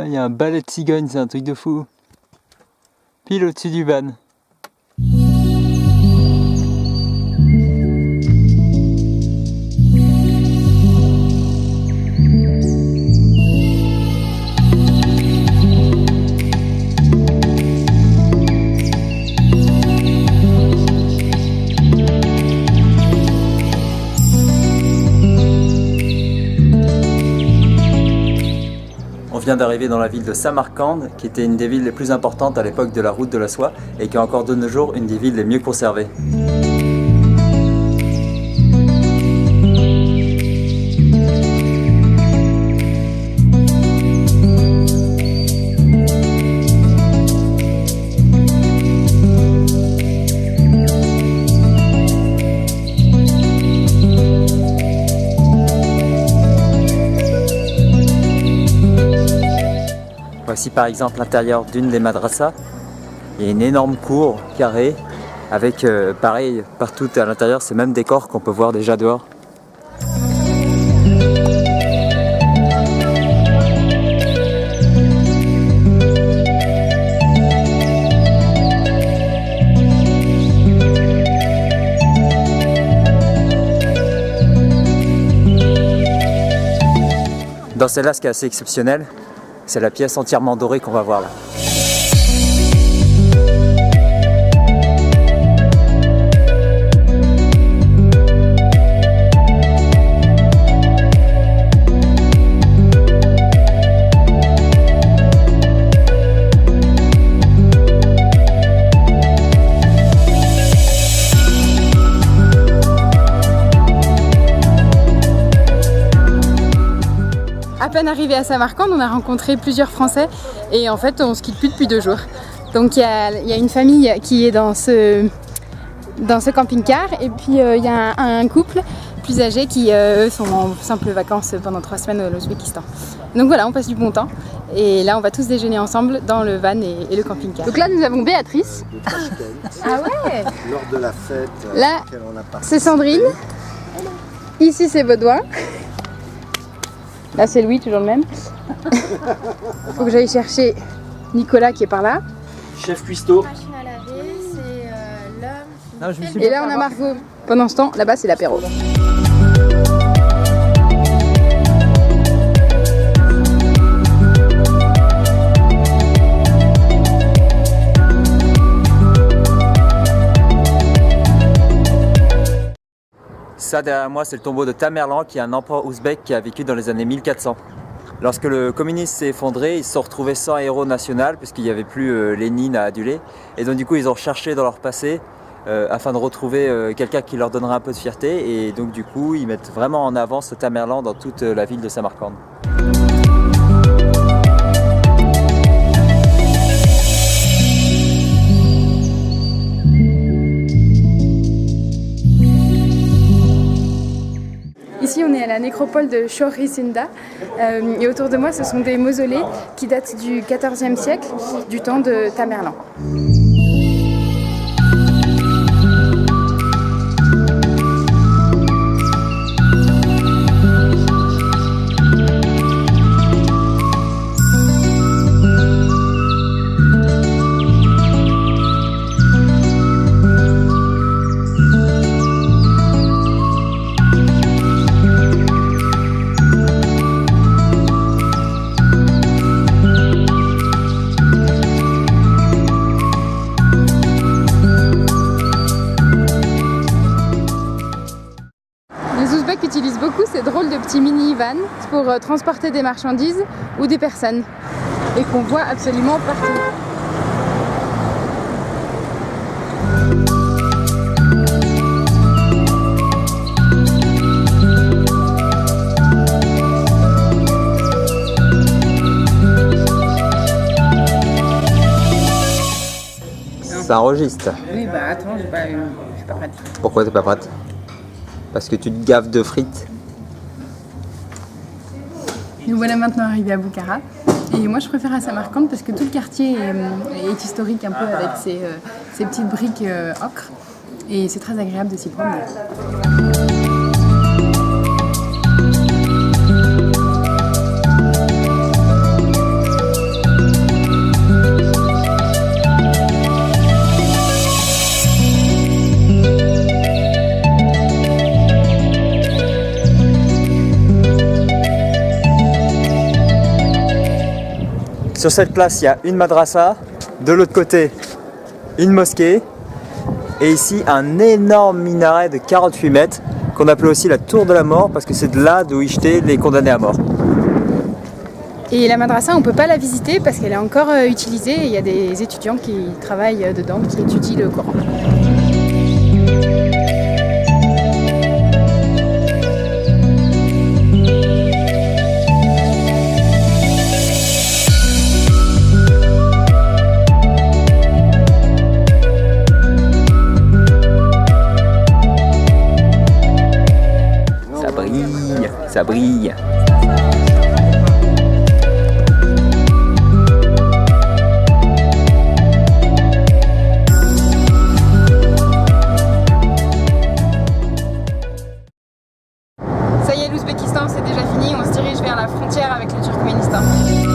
Il y a un balai de cigogne, c'est un truc de fou. Pile au-dessus du van. On vient d'arriver dans la ville de Samarcande, qui était une des villes les plus importantes à l'époque de la route de la soie et qui est encore de nos jours une des villes les mieux conservées. Voici par exemple l'intérieur d'une des madrassas. Il y a une énorme cour carrée avec pareil partout à l'intérieur ce même décor qu'on peut voir déjà dehors. Dans celle-là, ce qui est assez exceptionnel, c'est la pièce entièrement dorée qu'on va voir là. À peine arrivé à Samarcande, on a rencontré plusieurs Français et en fait on se quitte plus depuis 2 jours. Donc il y a une famille qui est dans ce camping-car et puis il y a un couple plus âgé qui eux sont en simple vacances pendant 3 semaines à l'Ouzbékistan. Donc voilà, on passe du bon temps et là on va tous déjeuner ensemble dans le van et le camping-car. Donc là nous avons Béatrice. Ah ouais. Lors de la fête là c'est Sandrine. Ici c'est Baudouin. Là c'est Louis, toujours le même. Faut que j'aille chercher Nicolas qui est par là. Chef cuistot. Machine à laver, c'est l'homme. Et là on a Margot. Pendant ce temps, là-bas c'est l'apéro. Ça derrière moi, c'est le tombeau de Tamerlan, qui est un empereur ouzbek qui a vécu dans les années 1400. Lorsque le communisme s'est effondré, ils se sont retrouvés sans héros national puisqu'il n'y avait plus Lénine à aduler. Et donc du coup, ils ont cherché dans leur passé afin de retrouver quelqu'un qui leur donnerait un peu de fierté. Et donc du coup, ils mettent vraiment en avant ce Tamerlan dans toute la ville de Samarcande. Ici on est à la nécropole de Shohrsinda et autour de moi ce sont des mausolées qui datent du XIVe siècle, du temps de Tamerlan. Les Ouzbeks utilisent beaucoup ces drôles de petits mini-vans pour transporter des marchandises ou des personnes et qu'on voit absolument partout. Ça enregistre. Oui, bah attends, je suis pas prête. Pourquoi t'es pas prête? Parce que tu te gaves de frites. Nous voilà maintenant arrivés à Boukhara. Et moi je préfère à Samarcande parce que tout le quartier est historique un peu avec ses petites briques ocre. Et c'est très agréable de s'y promener. Sur cette place, il y a une madrasa, de l'autre côté, une mosquée, et ici un énorme minaret de 48 mètres qu'on appelait aussi la tour de la mort parce que c'est de là d'où ils jetaient les condamnés à mort. Et la madrasa, on ne peut pas la visiter parce qu'elle est encore utilisée et il y a des étudiants qui travaillent dedans, qui étudient le Coran. Ça brille. Ça y est, l'Ouzbékistan, c'est déjà fini. On se dirige vers la frontière avec le Turkménistan.